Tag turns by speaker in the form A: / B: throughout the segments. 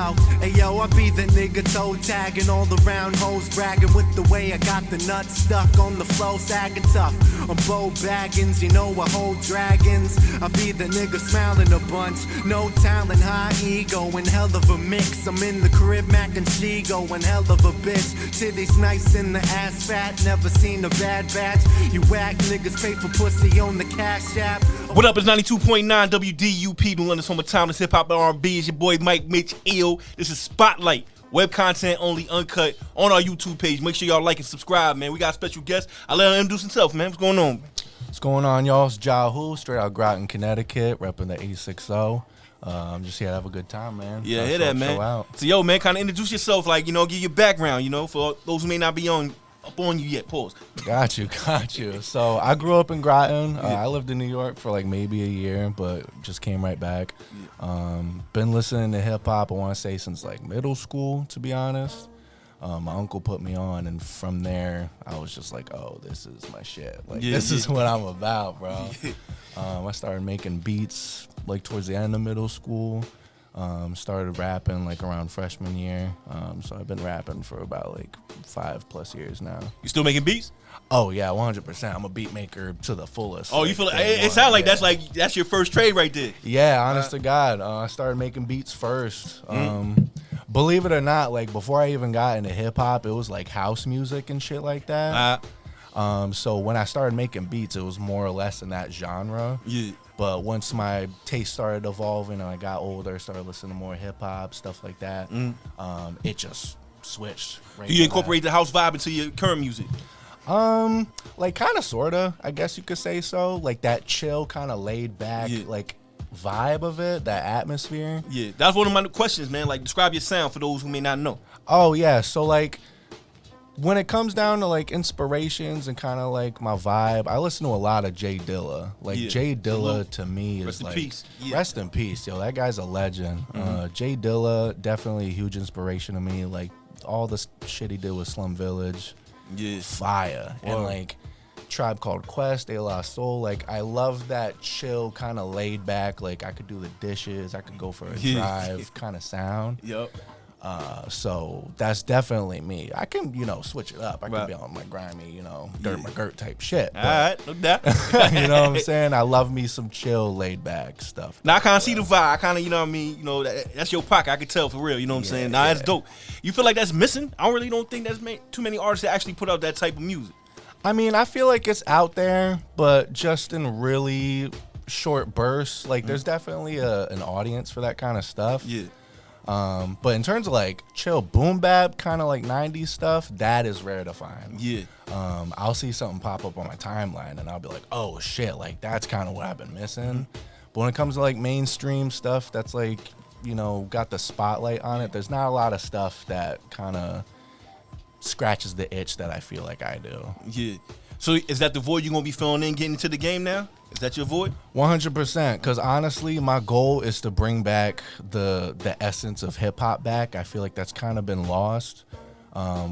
A: yo. Hey yo, I be the nigga toe tagging all the round hoes, bragging with the way I got the nuts stuck on the flow, sagging tough. I'm Bo Baggins, you know I hold dragons. I be the nigga smiling a bunch, no talent, high ego, and hell of a mix. I'm in the crib, mac and cheese, going hell of a bitch. Titties nice in the ass fat, never seen a bad batch. You whack niggas pay for pussy on the cash app.
B: What up, it's 92.9 WDUP, New London's home of timeless hip-hop and R&B. It's your boy Mike Mitch Ill. This is Spotlight, web content only, uncut, on our YouTube page. Make sure y'all like and subscribe, man. We got a special guest. I'll let him introduce himself, man. What's going on?
C: What's going on, y'all? It's Jahoo, straight out Groton, Connecticut, repping the 860. I'm just here to have a good time, man.
B: Yeah, hear that, man. So, yo, man, kind of introduce yourself, like, you know, give your background, you know, for those who may not be up on you yet. Pause. Got you.
C: So I grew up in Groton. I lived in New York for like maybe a year, but just came right back. Been listening to hip hop, I want to say, since like middle school, to be honest. My uncle put me on, and from there, I was just like, oh, this is my shit. Like, this is what I'm about, bro. I started making beats like towards the end of middle school. Started rapping like around freshman year. So I've been rapping for about like 5+ years now.
B: You still making beats?
C: Oh yeah, 100%. I'm a beat maker to the fullest.
B: Oh, you feel it sounds like that's your first trade right there.
C: Yeah, honest to God. I started making beats first. Believe it or not, like before I even got into hip hop, it was like house music and shit like that. So when I started making beats, it was more or less in that genre.
B: Yeah.
C: But once my taste started evolving and I got older, started listening to more hip hop, stuff like that, it just switched. Right.
B: Do you incorporate the house vibe into your current music?
C: Like kind of, sorta, I guess you could say so. Like that chill, kind of laid back, like vibe of it, that atmosphere.
B: Yeah, that's one of my questions, man. Like, describe your sound for those who may not know.
C: Oh yeah, so like, when it comes down to like inspirations and kind of like my vibe, I listen to a lot of Jay Dilla. Like Jay Dilla to me is like
B: peace. Yeah.
C: Rest in peace, yo. That guy's a legend. Jay Dilla, definitely a huge inspiration to me. Like all the shit he did with Slum Village, fire. And like Tribe Called Quest, De La Soul. Like I love that chill, kind of laid back. Like I could do the dishes, I could go for a drive kind of sound.
B: Yep.
C: So that's definitely me. I can, switch it up. I can be on my grimy, dirt McGirt type shit.
B: All right, no doubt.
C: You know what I'm saying? I love me some chill, laid back stuff.
B: Now I kind of see the vibe. I kind of, you know what I mean? That's your pocket. I can tell for real. You know what I'm saying? Nah, that's dope. You feel like that's missing? I really don't think there's too many artists that actually put out that type of music.
C: I mean, I feel like it's out there, but just in really short bursts. Like, there's definitely an audience for that kind of stuff.
B: Yeah.
C: But in terms of like chill boom bap, kind of like 90s stuff, that is rare to find.
B: Yeah.
C: I'll see something pop up on my timeline and I'll be like, oh shit, like that's kind of what I've been missing. But when it comes to like mainstream stuff that's like, got the spotlight on it, there's not a lot of stuff that kind of scratches the itch that I feel like I do.
B: Yeah. So is that the void you're going to be filling in getting into the game now? Is that your void?
C: 100%. Because honestly, my goal is to bring back the essence of hip hop back. I feel like that's kind of been lost.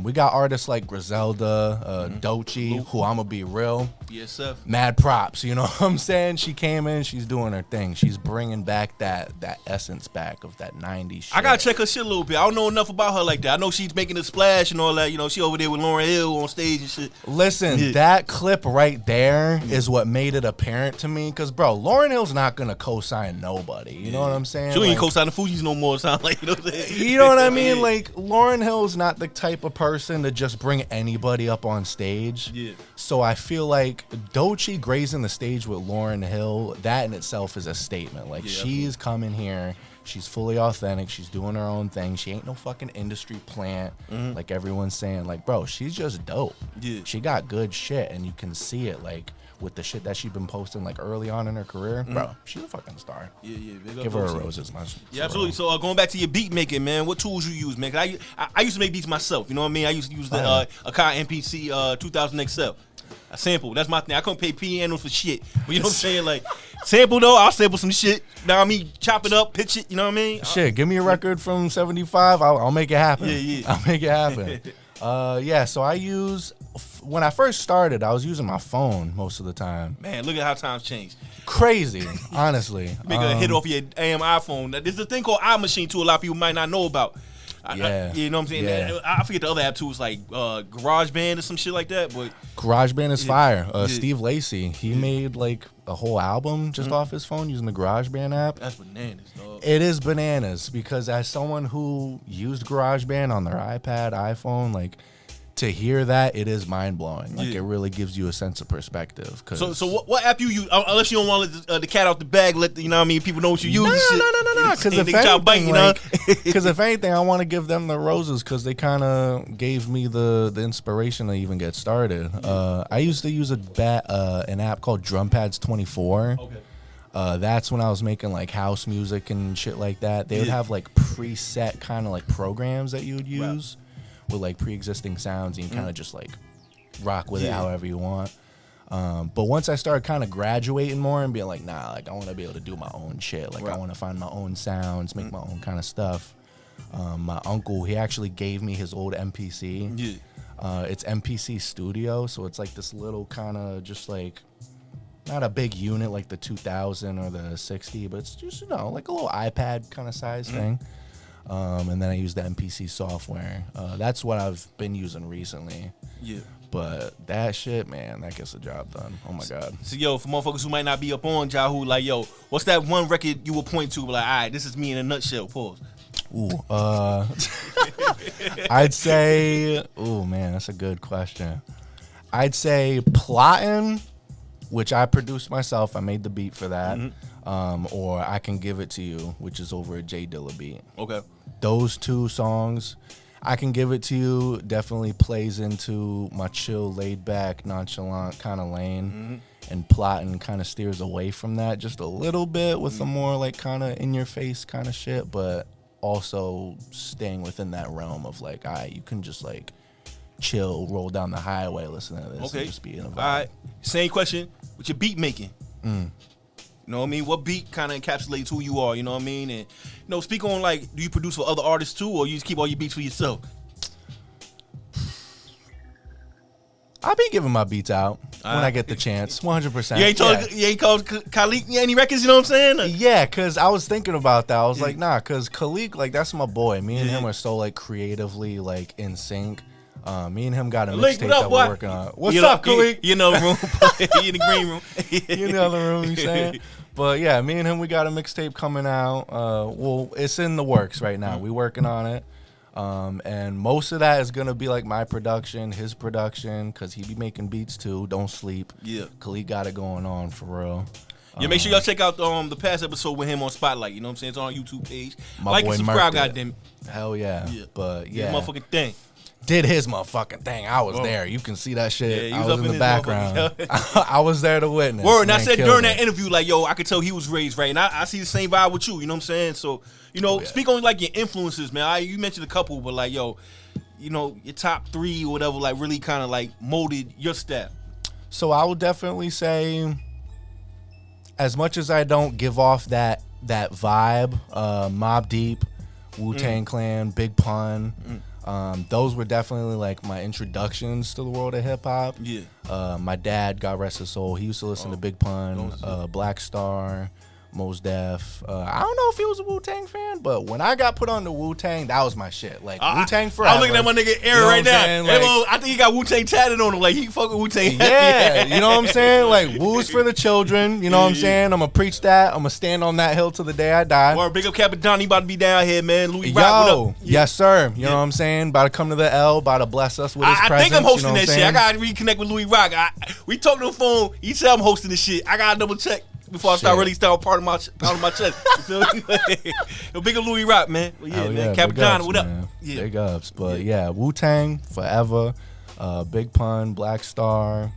C: We got artists like Griselda, Doechii, who I'm going to be real.
B: Yes, sir.
C: Mad props, you know what I'm saying? She came in, she's doing her thing. She's bringing back that essence back of that 90s shit.
B: I got to check her shit a little bit. I don't know enough about her like that. I know she's making a splash and all that. She over there with Lauryn Hill on stage and shit.
C: Listen, that clip right there is what made it apparent to me. Because, bro, Lauryn Hill's not going to co-sign nobody. You know what I'm saying?
B: She ain't co-signing Fugees no more, sound like. You know what I'm saying?
C: You know what I mean? Like, Lauryn Hill's not the type of person to just bring anybody up on stage.
B: Yeah.
C: So I feel like Doechii grazing the stage with Lauryn Hill, that in itself is a statement. Like, she's coming here, she's fully authentic, she's doing her own thing. She ain't no fucking industry plant like everyone's saying. Like, bro, she's just dope.
B: Yeah.
C: She got good shit, and you can see it, like, with the shit that she's been posting, like, early on in her career. Bro, she's a fucking star.
B: Yeah.
C: Give her her roses, man.
B: Yeah, absolutely. So going back to your beat making, man, what tools you use, man? 'Cause I used to make beats myself, you know what I mean? I used to use the Akai MPC 2000 XL. I sample. That's my thing. I couldn't pay pianos for shit. But you know what I'm saying? Like, sample though, I'll sample some shit. You know what I mean? Chop it up, pitch it, you know what I mean?
C: Shit, give me a record from 75. I'll make it happen.
B: Yeah.
C: I'll make it happen. So I use when I first started, I was using my phone most of the time.
B: Man, look at how times changed.
C: Crazy, honestly.
B: Make a hit off your damn iPhone. There's a thing called iMachine too. A lot of people might not know about. You know what I'm saying?
C: Yeah.
B: I forget the other app too. It's like GarageBand or some shit like that. But
C: GarageBand is fire. Steve Lacy, he made like a whole album just off his phone using the GarageBand app.
B: That's bananas, dog.
C: It is bananas because as someone who used GarageBand on their iPad, iPhone, like to hear that, it is mind blowing. Like it really gives you a sense of perspective.
B: So what app you use? Unless you don't want to let the cat out the bag, you know what I mean? People know what you use.
C: No. Because if anything, I want to give them the roses because they kind of gave me the inspiration to even get started. I used to use an app called Drumpads 24. Okay. That's when I was making like house music and shit like that. They would have like preset kind of like programs that you would use. Right. With like pre-existing sounds, and you kind of just like rock with it however you want. But once I started kind of graduating more and being like, nah, like I want to be able to do my own shit. Like I want to find my own sounds, make my own kind of stuff. My uncle, he actually gave me his old MPC. Yeah. It's MPC Studio, so it's like this little kind of just like not a big unit like the 2000 or the 60, but it's just like a little iPad kind of size thing. And then I use the MPC software. That's what I've been using recently. Yeah. But that shit, man, that gets the job done. Oh my God.
B: So yo, for motherfuckers who might not be up on Jahoo, like yo, what's that one record you would point to? Like, all right, this is me in a nutshell. Pause.
C: Ooh, I'd say, man, that's a good question. I'd say Plottin', which I produced myself. I made the beat for that. Or I Can Give It To You, which is over a J Dilla beat. Okay. Those two songs, I Can Give It To You, definitely plays into my chill, laid back, nonchalant kind of lane. And Plottin' kind of steers away from that just a little bit with a more like kind of in your face kind of shit, but also staying within that realm of like, all right, you can just like chill, roll down the highway, listen to this, and just be in a vibe.
B: All right. Same question with your beat making. You know what I mean? What beat kind of encapsulates who you are, you know what I mean? And, speak on, like, do you produce for other artists, too, or you just keep all your beats for yourself?
C: I'll be giving my beats out when I get the chance, 100%.
B: You ain't called Khalid any records, you know what I'm saying?
C: Yeah, because I was thinking about that. I was like, nah, because Khalid, like, that's my boy. Me and him are so, like, creatively, like, in sync. Me and him got a mixtape that we're working on. What's up, Khalid?
B: You know the room. You in the green room.
C: You know the room, you saying? But yeah, me and him, we got a mixtape coming out. Well, it's in the works right now. We working on it. And most of that is going to be like my production, his production, because he be making beats too. Don't sleep. Yeah. Khalid got it going on for real.
B: Yeah, make sure y'all check out the past episode with him on Spotlight. You know what I'm saying? It's on our YouTube page.
C: My
B: like
C: boy
B: and subscribe,
C: Merk
B: goddamn.
C: Hell yeah. But yeah.
B: Motherfucking thing.
C: Did his motherfucking thing. I was there. You can see that shit.
B: Yeah,
C: I was in the background. I was there to witness.
B: Word, and I said during that interview, like, yo, I could tell he was raised right. And I see the same vibe with you, you know what I'm saying? So, speak on, like, your influences, man. You mentioned a couple, but, like, yo, your top three or whatever, like, really kind of, like, molded your step.
C: So I would definitely say, as much as I don't give off that vibe, Mobb Deep, Wu-Tang Clan, Big Pun, those were definitely like my introductions to the world of hip hop. Yeah. My dad, God rest his soul, he used to listen to Big Pun, Black Star, Mos Def. I don't know if he was a Wu-Tang fan, but when I got put on the Wu-Tang, that was my shit. Like Wu-Tang forever.
B: I'm looking at my nigga Aaron right now. Like, I think he got Wu-Tang tatted on him. Like he fuck with Wu-Tang.
C: Yeah, you know what I'm saying? Like Wu's for the children. You know what I'm saying? I'm gonna preach that. I'm gonna stand on that hill till the day I die.
B: Or big up Capadon, he about to be down here, man. Louis Rock, what up?
C: Yes sir. You know what I'm saying? About to come to the L. About to bless us with his presence.
B: I think I'm hosting that shit. I gotta reconnect with Louis Rock. We talked on the phone. He said I'm hosting this shit. I gotta double check before I start really start part of my chest. You feel me? Yo, big up Louis Rock, man. Well, yeah, man. Capadon, what up?
C: Yeah. Big ups. But yeah, Wu-Tang forever. Big Pun, Black Star,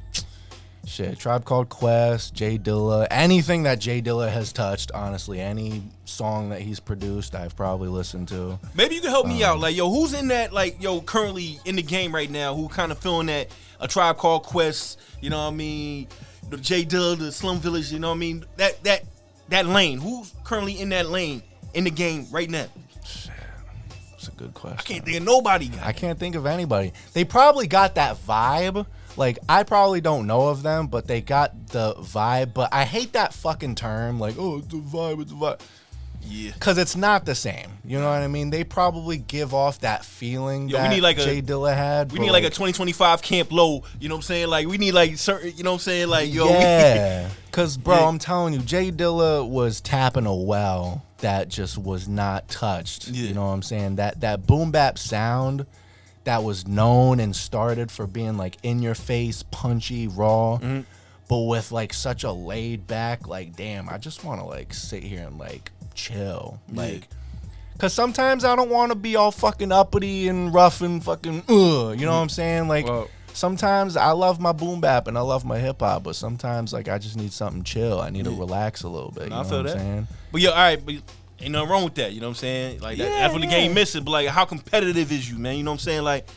C: shit, Tribe Called Quest, J Dilla, anything that J Dilla has touched, honestly, any song that he's produced, I've probably listened to.
B: Maybe you can help me out, like, yo, who's in that, like, yo, currently in the game right now, who kind of feeling that a Tribe Called Quest, you know what I mean, the J Dilla, the Slum Village, you know what I mean, that lane, who's currently in that lane in the game right now?
C: That's a good question.
B: I can't think of nobody.
C: I can't think of anybody. They probably got that vibe, Like, I probably don't know of them, but they got the vibe. But I hate that fucking term, like, oh, it's a vibe, it's a vibe.
B: Yeah.
C: Because it's not the same. You know what I mean? They probably give off that feeling that
B: we need like
C: Jay Dilla had.
B: We need like a 2025 Camp Low. You know what I'm saying? Like, we need like certain, you know what I'm saying? Like, yo.
C: Yeah. Because, bro,
B: Yeah.
C: I'm telling you, Jay Dilla was tapping a well that just was not touched.
B: Yeah.
C: You know what I'm saying? That boom bap sound that was known and started for being like in your face, punchy, raw, but with like such a laid back, like, damn, I just want to like sit here and like chill. Like, because sometimes I don't want to be all fucking uppity and rough and fucking, you know what I'm saying? Like, sometimes I love my boom bap and I love my hip hop, but sometimes like I just need something chill. I need to relax a little bit. You know
B: I feel
C: what I'm
B: that.
C: saying?
B: But yo, all right, but ain't nothing wrong with that. You know what I'm saying? Like, that's what the game missing. But like, how competitive is you, man? You know what I'm saying? Like,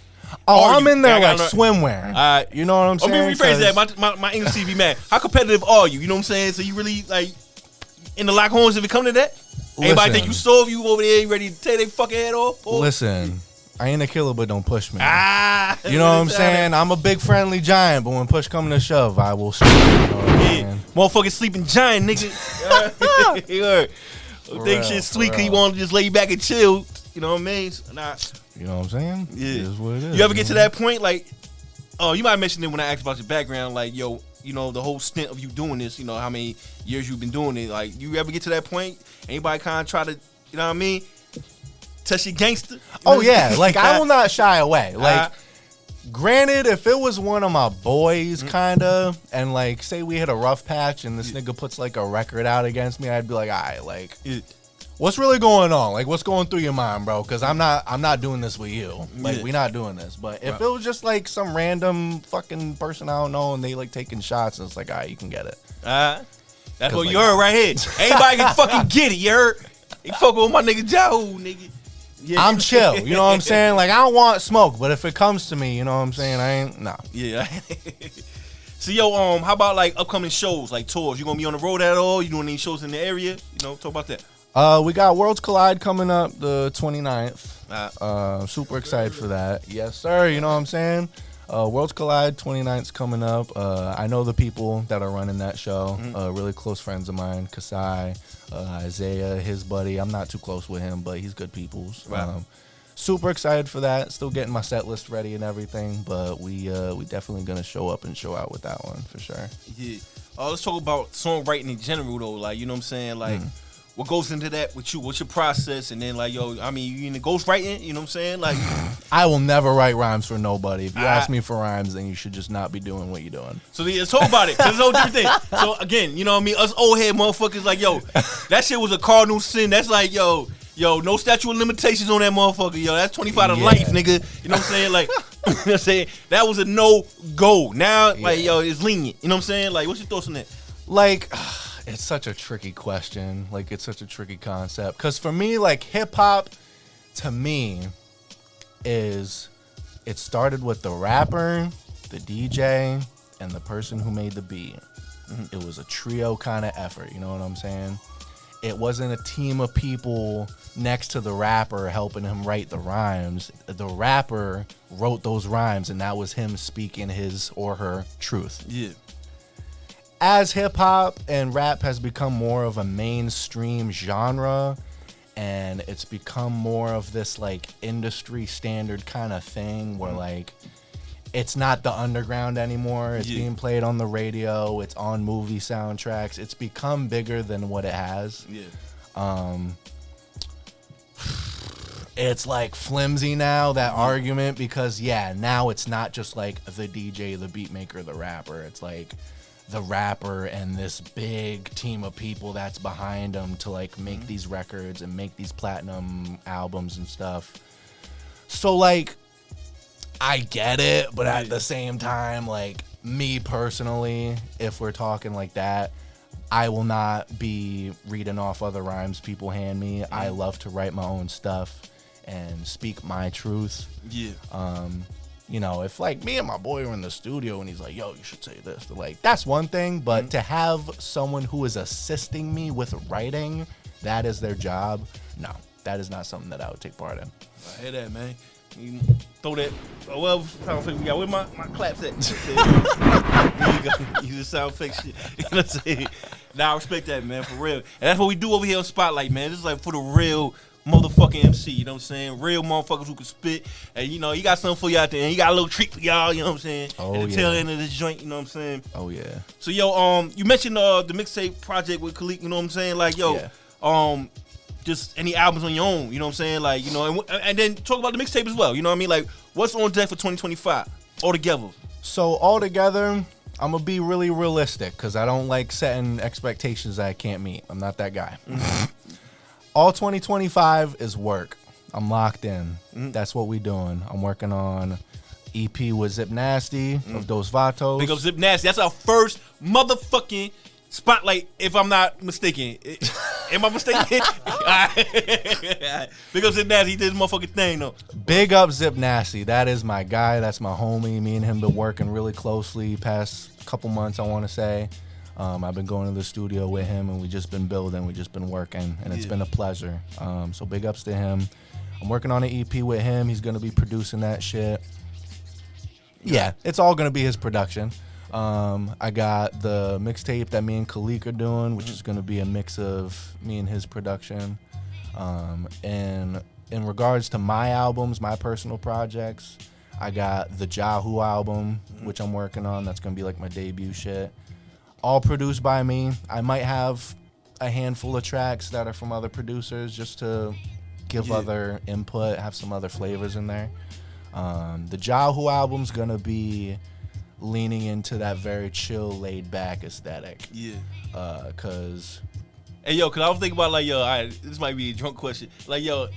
C: I'm in there like
B: all
C: swimwear.
B: right.
C: You know what I'm saying?
B: Let me rephrase that. My English TV man. How competitive are you? You know what I'm saying? So you really like in the lock horns if it come to that? Anybody think you soft? You over there? You ready to take their fucking head off? Or?
C: Listen, I ain't a killer, but don't push me.
B: You
C: know what I'm saying? I'm a big friendly giant, but when push come to shove, I will sleep. You know what I'm saying?
B: Motherfucking sleeping giant, nigga. You heard? Think shit sweet because you want to just lay back and chill. You know what I mean? Nah.
C: You know what I'm saying?
B: Yeah.
C: It is what it is.
B: You ever get to that point? Like, you might mention it when I asked about your background. Like, yo, you know, the whole stint of you doing this, you know, how many years you've been doing it. Like, you ever get to that point? Anybody kind of try to, you know what I mean? Touch your gangster?
C: Oh, yeah. Like, I will not shy away. Like, granted, if it was one of my boys, kind of, and, like, say we hit a rough patch and this nigga puts, like, a record out against me, I'd be like, all right, like, what's really going on? Like, what's going through your mind, bro? Because I'm not doing this with you. Like, we not doing this. But if it was just, like, some random fucking person I don't know and they, like, taking shots, and it's like, all right, you can get it.
B: That's what you heard right here. Anybody can fucking get it, you heard? You fucking with my nigga Jahoo, nigga. Yeah.
C: I'm chill, you know what I'm saying? Like, I don't want smoke, but if it comes to me, you know what I'm saying? I ain't, nah.
B: Yeah. So, yo, how about, like, upcoming shows, like tours? You gonna be on the road at all? You doing any shows in the area? You know, talk about that.
C: We got Worlds Collide coming up the 29th. Super excited for that. Yes, sir, you know what I'm saying? Worlds Collide 29th's coming up. I know the people that are running that show. Really close friends of mine, Kasai, Isaiah, his buddy. I'm not too close with him, but he's good peoples.
B: Right.
C: Super excited for that. Still getting my set list ready and everything, but we definitely gonna show up and show out with that one for sure.
B: Yeah. Let's talk about songwriting in general though. Like, you know what I'm saying? Like, what goes into that with you? What's your process? And then, like, yo, I mean, you in the ghostwriting? You know what I'm saying? Like,
C: I will never write rhymes for nobody. If you ask me for rhymes, then you should just not be doing what you're doing.
B: So let's talk about it. 'Cause it's a whole different thing. So again, you know what I mean? Us old head motherfuckers, like, yo, that shit was a cardinal sin. That's like, yo, no statute of limitations on that motherfucker. Yo, that's 25 to life, nigga. You know what I'm saying? Like, you know what I'm saying? That was a no-go. Now, like, yo, it's lenient. You know what I'm saying? Like, what's your thoughts on that?
C: Like, it's such a tricky question. Like, it's such a tricky concept. Because for me, like, hip-hop, to me, it started with the rapper, the DJ, and the person who made the beat. It was a trio kind of effort, you know what I'm saying? It wasn't a team of people next to the rapper helping him write the rhymes. The rapper wrote those rhymes, and that was him speaking his or her truth.
B: Yeah.
C: As hip-hop and rap has become more of a mainstream genre, and it's become more of this, like, industry standard kind of thing where, like, it's not the underground anymore. It's being played on the radio. It's on movie soundtracks. It's become bigger than what it has.
B: Yeah.
C: It's, like, flimsy now, that argument, because, now it's not just, like, the DJ, the beat maker, the rapper. It's, like, the rapper and this big team of people that's behind them to, like, make these records and make these platinum albums and stuff. So, like, I get it, but at the same time, like, me personally, if we're talking like that, I will not be reading off other rhymes people hand me. I love to write my own stuff and speak my truth.
B: Yeah.
C: You know, if, like, me and my boy are in the studio and he's like, yo, you should say this, like, that's one thing. But to have someone who is assisting me with writing, that is their job. No, that is not something that I would take part in.
B: I hear that, man. You throw that. Oh, well, sound effect we got. Where my claps at? There you go. Use the sound effect shit. You know what I'm saying? Nah, I respect that, man, for real. And that's what we do over here on Spotlight, man. This is like for the real motherfucking MC, you know what I'm saying? Real motherfuckers who can spit. And, you know, he got something for you out there. And he got a little treat for y'all, you know what I'm saying?
C: Oh,
B: At the tail end of this joint, you know what I'm saying?
C: Oh, yeah.
B: So, yo, you mentioned the mixtape project with Khalik, you know what I'm saying? Like, yo, just any albums on your own, you know what I'm saying? Like, you know, and then talk about the mixtape as well, you know what I mean? Like, what's on deck for 2025 altogether?
C: So, altogether, I'm going to be really realistic because I don't like setting expectations that I can't meet. I'm not that guy. All 2025 is work. I'm locked in. That's what we doing. I'm working on EP with Zip Nasty of Dos Vatos.
B: Big up Zip Nasty. That's our first motherfucking Spotlight, if I'm not mistaken. Am I mistaken? Big up Zip Nasty. He did his motherfucking thing, though.
C: Big up Zip Nasty. That is my guy. That's my homie. Me and him been working really closely past couple months, I want to say. I've been going to the studio with him, and we just been building. We just been working, and it's been a pleasure. So big ups to him. I'm working on an EP with him. He's going to be producing that shit. Yeah, it's all going to be his production. I got the mixtape that me and Khalik are doing, which is going to be a mix of me and his production. And in regards to my albums, my personal projects, I got the Jahoo album, which I'm working on. That's going to be like my debut shit. All produced by me. I might have a handful of tracks that are from other producers just to give other input, have some other flavors in there. The Jahoo album's going to be leaning into that very chill, laid-back aesthetic. Yeah. Because...
B: Hey, yo, because I was thinking about, like, yo, all right, this might be a drunk question. Like, yo,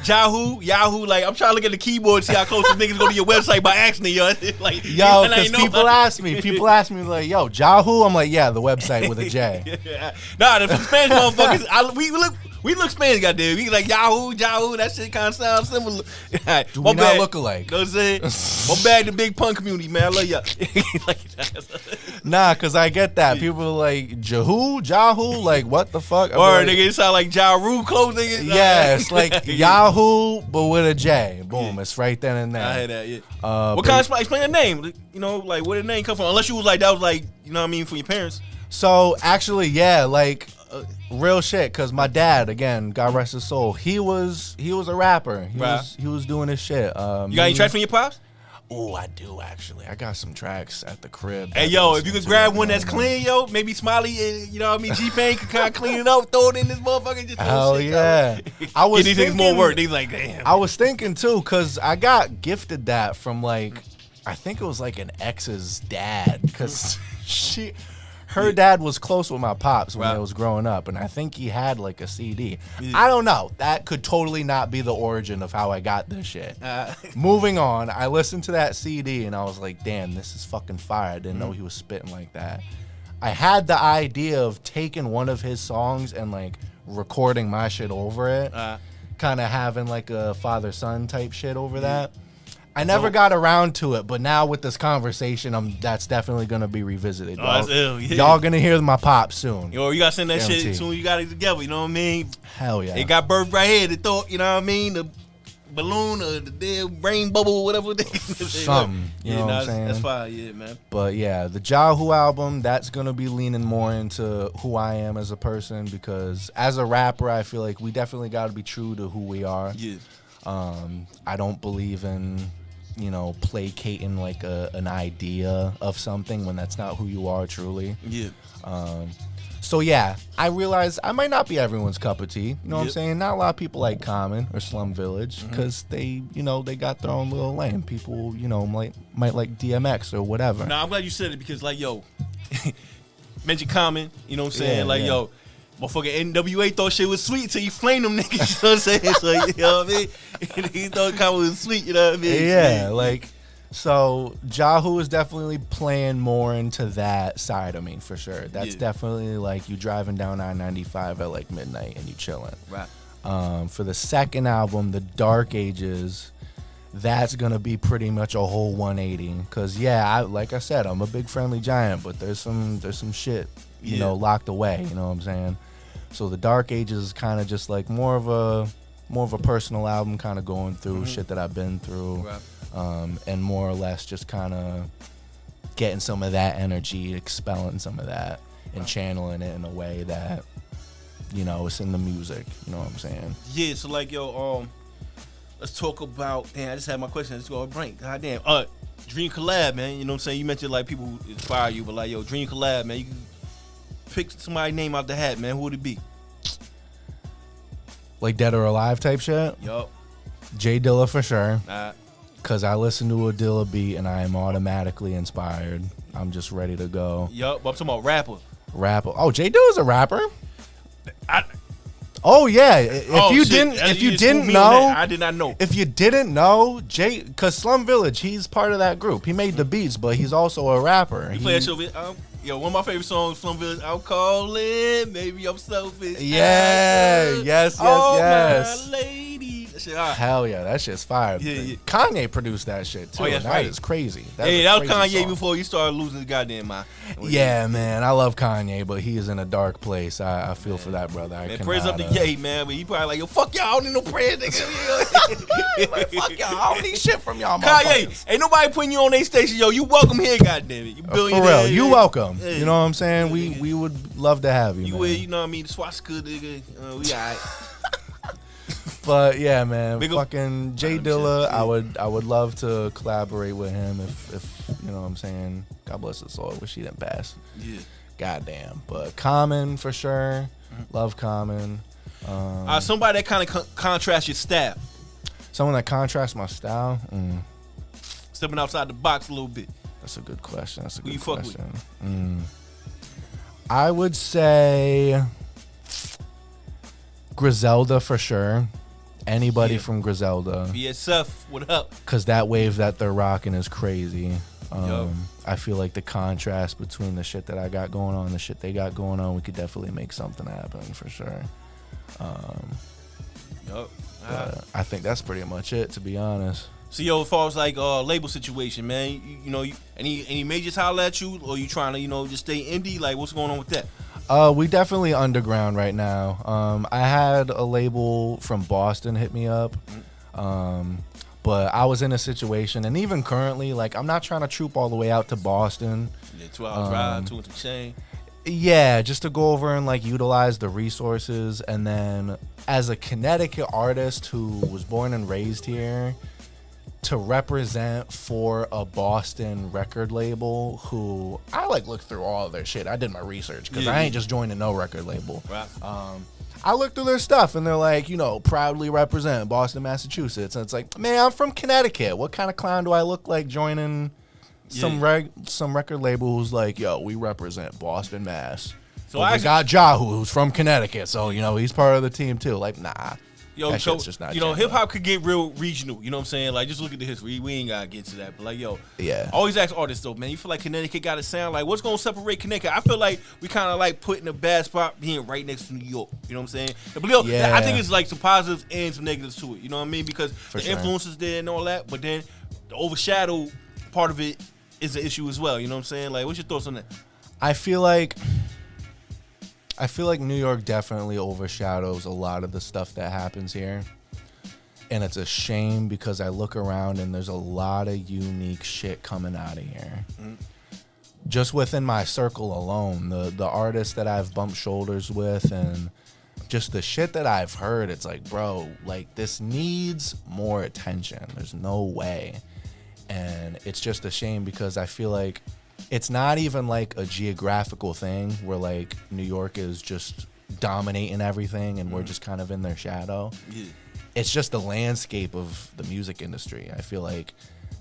B: Yahoo, like, I'm trying to look at the keyboard and see how close the niggas go to your website by accident, yo. Like,
C: yo, because people ask me, like, yo, Jahoo? I'm like, yeah, the website with a J.
B: Nah, the Spanish motherfuckers, we look Spanish, goddamn. We like Yahoo, that shit kind of sounds similar. Right,
C: do we not look alike?
B: You know what I'm saying? My bad, the big punk community, man. I love y'all.
C: Nah, because I get that. People are like, Jahoo? Like, what the fuck?
B: Or
C: like,
B: nigga, it sound like Ja Rule clothes, nigga.
C: Yeah, it's like Yahoo, but with a J. Boom, it's right then and there.
B: I heard that, yeah. What kind of, explain the name? You know, like, where did the name come from? Unless you was like, that was like, you know what I mean, for your parents.
C: So, actually, yeah, like... real shit, because my dad, again, God rest his soul, he was a rapper. He was doing his shit.
B: You got any tracks from your pops?
C: Oh, I do, actually. I got some tracks at the crib.
B: Hey, yo, if you could grab one that's clean, yo, maybe Smiley, you know what I mean, G-Pain could kind of clean it up, throw it in this motherfucker. Just
C: hell yeah. I was
B: these niggas more work. They like, damn.
C: I was thinking, too, because I got gifted that from, like, I think it was, like, an ex's dad, because her dad was close with my pops when I was growing up, and I think he had, like, a CD. I don't know. That could totally not be the origin of how I got this shit. Moving on, I listened to that CD, and I was like, damn, this is fucking fire. I didn't know he was spitting like that. I had the idea of taking one of his songs and, like, recording my shit over it, kind of having, like, a father-son type shit over that. I never got around to it, but now with this conversation, that's definitely gonna be revisited.
B: That's ill. Yeah.
C: Y'all gonna hear my pop soon.
B: Yo, you gotta send that shit as soon as you got it together. You know what I mean?
C: Hell yeah.
B: It got birthed right here. The thought, you know what I mean? The balloon or the damn brain bubble, whatever.
C: Something. You know what I'm saying?
B: That's fine, yeah, man.
C: But yeah, the Jahoo album, that's gonna be leaning more into who I am as a person, because as a rapper, I feel like we definitely got to be true to who we are. Yeah. I don't believe in, you know, placating like an idea of something when that's not who you are truly. Yeah. So yeah, I realize I might not be everyone's cup of tea. You know what I'm saying? Not a lot of people like Common or Slum Village because they, you know, they got their own little lane. People, you know, might like DMX or whatever.
B: Nah, I'm glad you said it because, like, yo, mention Common. You know what I'm saying? Yeah, yo. Motherfucking NWA thought shit was sweet till you flamed them niggas, you know what I'm saying? So, you know what I mean? He thought Common was sweet, you know what I mean?
C: Yeah, like, so Jahoo is definitely playing more into that side of me, for sure. That's definitely like you driving down I-95 at like midnight and you chilling. Right. For the second album, The Dark Ages, that's going to be pretty much a whole 180. Because, yeah, like I said, I'm a big Friendly Giant, but there's some shit, you know, locked away, you know what I'm saying? So The Dark Ages is kind of just like more of a more of a personal album, kind of going through shit that I've been through, and more or less just kind of getting some of that energy, expelling some of that, and channeling it in a way that, you know, it's in the music. You know what I'm saying?
B: Yeah. So like, yo, let's talk about. Damn, I just had my question. Let's go break. Goddamn. Dream collab, man. You know what I'm saying? You mentioned like people who inspire you, but like, yo, dream collab, man. You can pick somebody's name out the hat, man. Who would it be?
C: Like dead or alive type shit?
B: Yup.
C: J Dilla for sure.
B: Alright.
C: Cause I listen to a Dilla beat and I am automatically inspired. I'm just ready to go.
B: Yup. But I'm talking about rapper.
C: Rapper. Oh, J Dilla's a rapper?
B: I,
C: Oh yeah. If you
B: just
C: didn't
B: moved me on
C: know,
B: that. I did not know.
C: If you didn't know, cause Slum Village, he's part of that group. He made the beats, but he's also a rapper.
B: You play that show, yo, one of my favorite songs, Slum Village, I'll call it, maybe I'm selfish.
C: Yeah, yes.
B: My lady. That shit,
C: Hell yeah, that shit's fire.
B: Yeah.
C: Kanye produced that shit too.
B: Oh, yeah,
C: That
B: right.
C: is crazy.
B: That was Kanye
C: song.
B: before he started losing his goddamn mind.
C: Yeah, man, I love Kanye, but he is in a dark place. I feel for that brother.
B: Man, prayers up to Ye, man, but he probably like, yo, fuck y'all, I don't need no prayers, nigga.
C: Like, fuck y'all, I don't need shit from y'all,
B: Kanye,
C: motherfuckers.
B: ain't nobody putting you on their station, yo. You welcome here, goddamn it. You
C: For
B: billionaire.
C: real, you welcome.
B: Yeah.
C: You know what I'm saying? We would love to have you,
B: You
C: man.
B: wear, you know what I mean, the swastika, nigga. We alright.
C: But yeah, man,
B: Big ol-
C: fucking J Dilla, I would love to collaborate with him if you know what I'm saying. God bless his soul. Wish he didn't pass.
B: Yeah.
C: Goddamn. But Common for sure. Love Common.
B: Somebody that kind of contrasts your style.
C: Someone that contrasts my style.
B: Stepping outside the box a little bit.
C: That's a good question. That's a
B: Who
C: good
B: you fuck with?
C: question. I would say Griselda for sure. Anybody
B: Yeah.
C: from Griselda.
B: BSF, what up?
C: Because that wave that they're rocking is crazy.
B: Yup.
C: I feel like the contrast between the shit that I got going on and the shit they got going on, we could definitely make something happen for sure.
B: Yup.
C: But I think that's pretty much it, to be honest.
B: So, yo, as far as like label situation, man, you know, any majors holler at you, or you trying to, you know, just stay indie? Like, what's going on with that?
C: We definitely underground right now. I had a label from Boston hit me up, but I was in a situation, and even currently, like, I'm not trying to troop all the way out to Boston.
B: Yeah, 2 hours drive, 2 and 2 chain.
C: Yeah, just to go over and like utilize the resources, and then as a Connecticut artist who was born and raised here, to represent for a Boston record label who I like looked through all of their shit. I did my research because I ain't just joining no record label.
B: Right.
C: I looked through their stuff and they're like, you know, proudly represent Boston, Massachusetts. And it's like, man, I'm from Connecticut. What kind of clown do I look like joining some record label who's like, yo, we represent Boston, Mass.
B: So
C: But we got Jahoo, who's from Connecticut, so you know he's part of the team too. Like, nah.
B: Yo,
C: that
B: so,
C: shit's just not
B: you know,
C: jamming.
B: hip hop could get real regional. You know what I'm saying? Like, just look at the history. We ain't gotta get to that, but like, yo,
C: Yeah.
B: I always ask artists though, man. You feel like Connecticut got a sound? Like, what's gonna separate Connecticut? I feel like we kind of like put in a bad spot being right next to New York. You know what I'm saying? But yo,
C: Yeah.
B: I think it's like some positives and some negatives to it. You know what I mean? Because the
C: sure.
B: influences there and all that, but then the overshadow part of it is an issue as well. You know what I'm saying? Like, what's your thoughts on that?
C: I feel like New York definitely overshadows a lot of the stuff that happens here. And it's a shame because I look around and there's a lot of unique shit coming out of here. Just within my circle alone, the artists that I've bumped shoulders with and just the shit that I've heard, it's like, bro, like this needs more attention. There's no way. And it's just a shame because I feel like it's not even like a geographical thing where like New York is just dominating everything and we're just kind of in their shadow.
B: Yeah.
C: It's just the landscape of the music industry. I feel like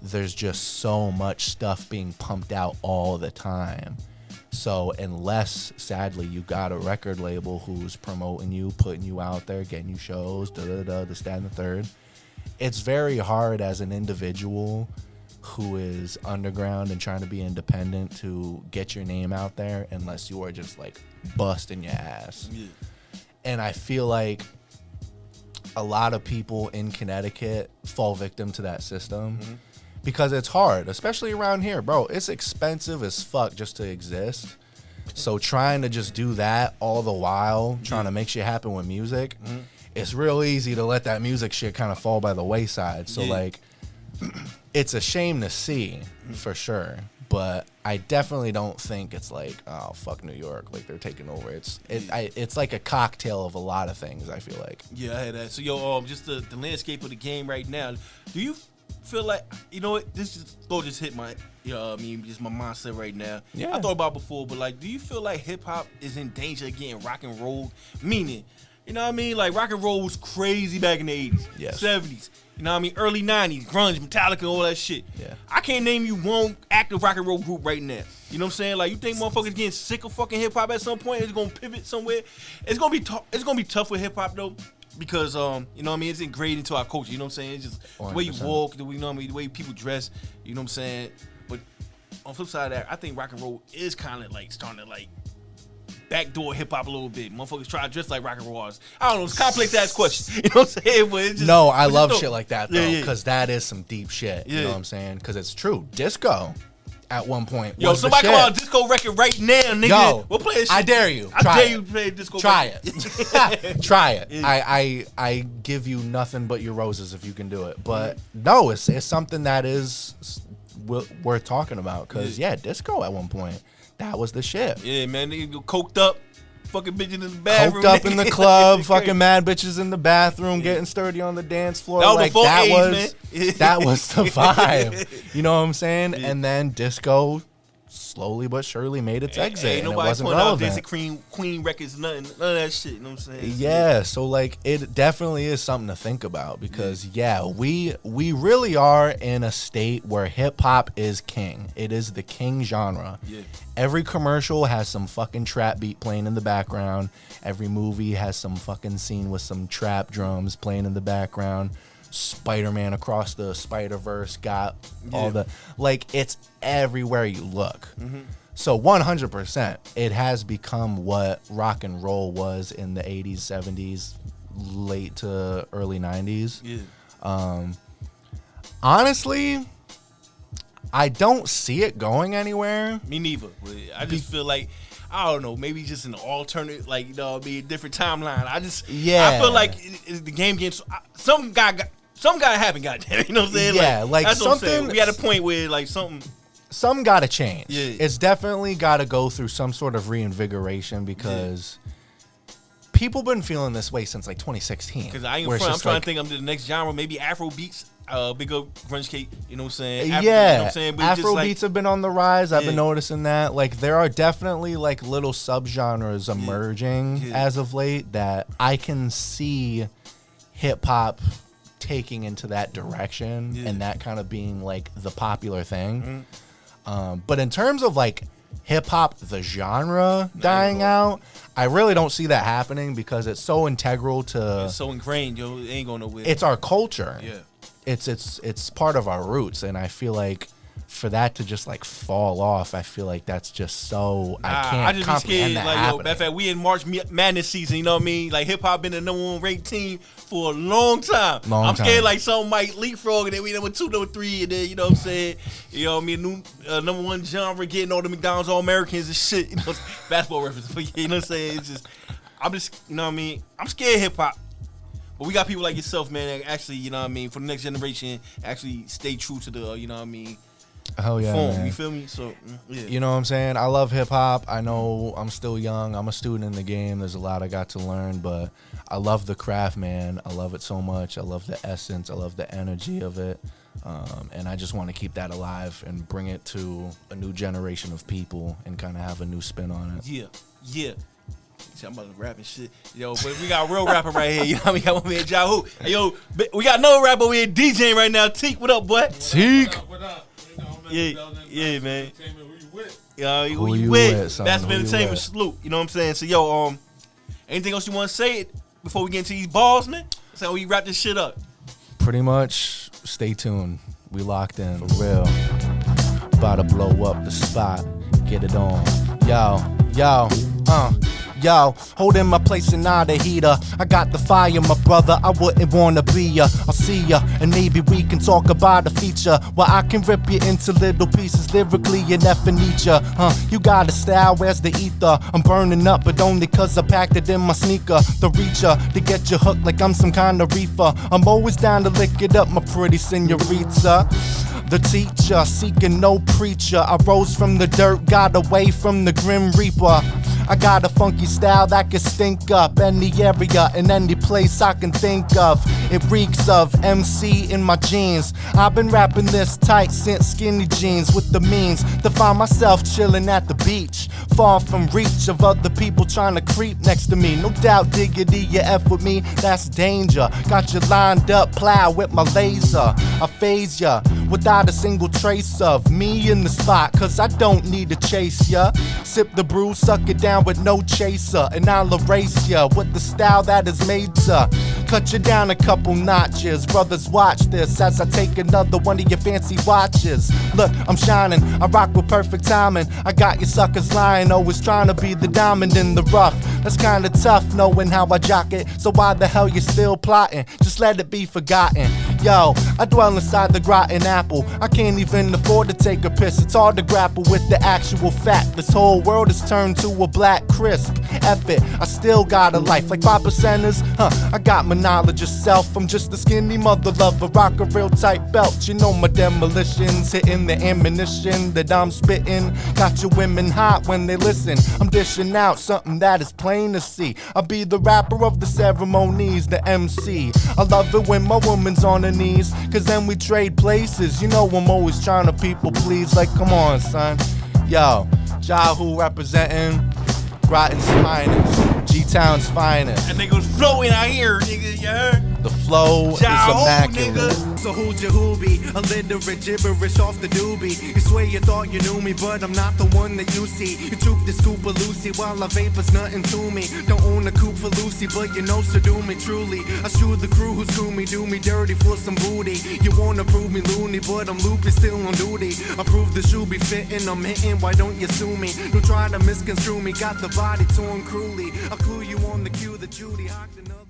C: there's just so much stuff being pumped out all the time. So unless, sadly, you got a record label who's promoting you, putting you out there, getting you shows, this, that, and the third, it's very hard as an individual who is underground and trying to be independent to get your name out there unless you are just like busting your ass.
B: Yeah.
C: And I feel like a lot of people in Connecticut fall victim to that system because it's hard, especially around here, bro. It's expensive as fuck just to exist. So trying to just do that all the while, trying to make shit happen with music, it's real easy to let that music shit kind of fall by the wayside. So like, it's a shame to see for sure. But I definitely don't think it's like, oh, fuck New York, like they're taking over. It's like a cocktail of a lot of things, I feel like.
B: Yeah, I had that. So, just the landscape of the game right now. Do you feel like, you know what, just hit my, just my mindset right now.
C: Yeah.
B: I thought about it before, but like, do you feel like hip hop is in danger of getting rock and roll? Meaning, you know what I mean? Like, rock and roll was crazy back in the 80s,
C: Yes.
B: 70s. You know what I mean? Early 90s, grunge, Metallica, all that shit.
C: Yeah.
B: I can't name you one active rock and roll group right now. You know what I'm saying? Like, you think motherfuckers getting sick of fucking hip hop at some point? It's gonna pivot somewhere. It's gonna be tough with hip hop though, because you know what I mean? It's ingrained into our culture. You know what I'm saying? It's just 100%. The way you walk, you know what I mean? The way people dress. You know what I'm saying? But on the flip side of that, I think rock and roll is kind of like starting to like backdoor hip hop a little bit. Motherfuckers try to dress like rock and roll artists. I don't know. It's a complex ass question. You know what I'm saying? But it's just,
C: no, I love shit like that though, because
B: yeah.
C: that is some deep shit. You know what I'm saying? Because it's true. Disco, at one point,
B: yo,
C: was
B: somebody
C: the
B: come
C: shit.
B: out a disco record right now, nigga.
C: Yo,
B: we'll play this shit.
C: I dare you.
B: I dare you to play a disco
C: Try
B: record.
C: it. Try it.
B: Yeah.
C: I give you nothing but your roses if you can do it. But no, it's something that is worth talking about, because disco at one point, that was the shit.
B: Yeah, man, nigga go coked up. Fucking bitches in the bathroom.
C: Coked up in the club, fucking mad bitches in the bathroom, getting sturdy on the dance floor.
B: That was
C: like
B: before
C: that
B: AIDS,
C: was
B: man.
C: that was the vibe. You know what I'm saying? And then disco slowly but surely made its exit.
B: Ain't
C: and it
B: nobody
C: wasn't
B: putting out
C: relevant.
B: Dancing Queen records, none of that shit. You know what I'm saying?
C: Yeah, so like it definitely is something to think about, because we really are in a state where hip hop is king. It is the king genre.
B: Yeah.
C: Every commercial has some fucking trap beat playing in the background. Every movie has some fucking scene with some trap drums playing in the background. Spider-Man Across the Spider-Verse got all the, like, it's everywhere you look. So 100%, it has become what rock and roll was in the 80s, 70s, late to early 90s.
B: Yeah.
C: Honestly, I don't see it going anywhere.
B: Me neither. I just feel like, I don't know, maybe just an alternate, like, you know, be a different timeline. I feel like the game gets, something gotta happen, goddamn. You know what I'm saying?
C: Yeah, like
B: that's what I'm saying.
C: something.
B: We at a point where like something
C: Gotta change.
B: Yeah.
C: It's definitely gotta go through some sort of reinvigoration, because people been feeling this way since like 2016.
B: Because I ain't
C: where it's
B: front. I'm
C: just
B: trying
C: like,
B: to think of the next genre, maybe Afro beats, big up grunge cake. You know what I'm saying?
C: Yeah,
B: you know what I'm saying? But
C: Afro
B: just,
C: beats have been on the rise. I've been
B: Yeah.
C: noticing that. Like, there are definitely like little subgenres emerging as of late that I can see hip hop taking into that direction, and that kind of being like the popular thing. But in terms of like hip hop, the genre dying out, I really don't see that happening, because it's so integral to.
B: It's so ingrained, yo. It ain't going nowhere.
C: It's our culture.
B: Yeah.
C: It's part of our roots, and I feel like for that to just like fall off, I feel like that's just so I can't
B: I just be
C: comprehend
B: scared.
C: that
B: Like,
C: happening.
B: yo, matter of fact, we in March Madness season. You know what I mean? Like, hip hop been the number one ranked team for a long time. I'm scared
C: time.
B: like something might leapfrog, and then we number 2, number 3, and then you know what I'm saying? You know what I mean? New number one genre, getting all the McDonald's All Americans and shit. You know, basketball reference. But you know what I'm saying? It's just, I'm just, you know what I mean? I'm scared of hip hop. But we got people like yourself, man, that actually, you know what I mean, for the next generation, actually stay true to the, you know what I mean,
C: Hell yeah,
B: form.
C: man.
B: You feel me? So, yeah.
C: You know what I'm saying? I love hip hop. I know I'm still young. I'm a student in the game. There's a lot I got to learn, but I love the craft, man. I love it so much. I love the essence. I love the energy of it. And I just want to keep that alive and bring it to a new generation of people and kind of have a new spin on it.
B: Yeah. See, I'm about to rap and shit. Yo, but we got a real rapper right here. You know what I mean? Got my man Jahoo. Hey, yo, we got another rapper over here DJing right now. Teak, what up, boy?
C: Teak.
D: What up?
B: Yeah, man.
D: Who you with?
B: Who you
C: with,
B: with?
C: son?
B: That's
C: Who you
B: entertainment.
C: with?
B: Salute. You know what I'm saying? So, yo, anything else you want to say before we get into these balls, man? So we wrap this shit up.
C: Pretty much, stay tuned. We locked in, for real. About to blow up the spot. Get it on. Yo. Yo, holding my place and not a heater. I got the fire, my brother, I wouldn't wanna be ya. I'll see ya, and maybe we can talk about a feature where I can rip you into little pieces lyrically and effing eat ya. You got a style, where's the ether? I'm burning up, but only cause I packed it in my sneaker. The reacher, to get you hooked like I'm some kind of reefer. I'm always down to lick it up, my pretty senorita. The teacher, seeking no preacher. I rose from the dirt, got away from the grim reaper. I got a funky style that can stink up any area in any place I can think of. It reeks of MC in my jeans. I've been rapping this tight since skinny jeans, with the means to find myself chilling at the beach, far from reach of other people trying to creep next to me. No doubt diggity, you F with me, that's danger. Got you lined up, plow with my laser. I phase ya without a single trace of me in the spot, cause I don't need to chase ya. Sip the brew, suck it down with no chaser, and I'll erase ya with the style that is made to cut you down a couple notches. Brothers, watch this as I take another one of your fancy watches. Look, I'm shining, I rock with perfect timing. I got you suckers lying, always trying to be the diamond in the rough. That's kinda tough knowing how I jock it, so why the hell you still plotting? Just let it be forgotten. Yo, I dwell inside the rotten apple. I can't even afford to take a piss. It's hard to grapple with the actual fact. This whole world has turned to a black crisp. F it, I still got a life like 5%ers. I got my knowledge of self. I'm just a skinny mother lover, rock a real tight belt. You know my demolitions, hitting the ammunition that I'm spitting. Got your women hot when they listen. I'm dishing out something that is plain to see. I'll be the rapper of the ceremonies, the MC. I love it when my woman's on her knees, cause then we trade places. You know I'm always trying to people please. Like, come on, son. Yo, Jahoo representing Groton's finest, G-Town's finest.
B: That nigga was flowing out here, nigga, you heard?
C: The flow is immaculate.
A: So who'd you who be? Illiterate gibberish off the doobie. You swear you thought you knew me, but I'm not the one that you see. You took the scoop of Lucy while I vapor's nothing to me. Don't own a coupe for Lucy, but you know so do me truly. I shoot the crew who screw me, do me dirty for some booty. You wanna prove me loony, but I'm loopy, still on duty. I prove the shoe be fitting, I'm hitting, why don't you sue me? Don't try to misconstrue me, got the body torn cruelly. I'll clue you on the cue that Judy hocked another.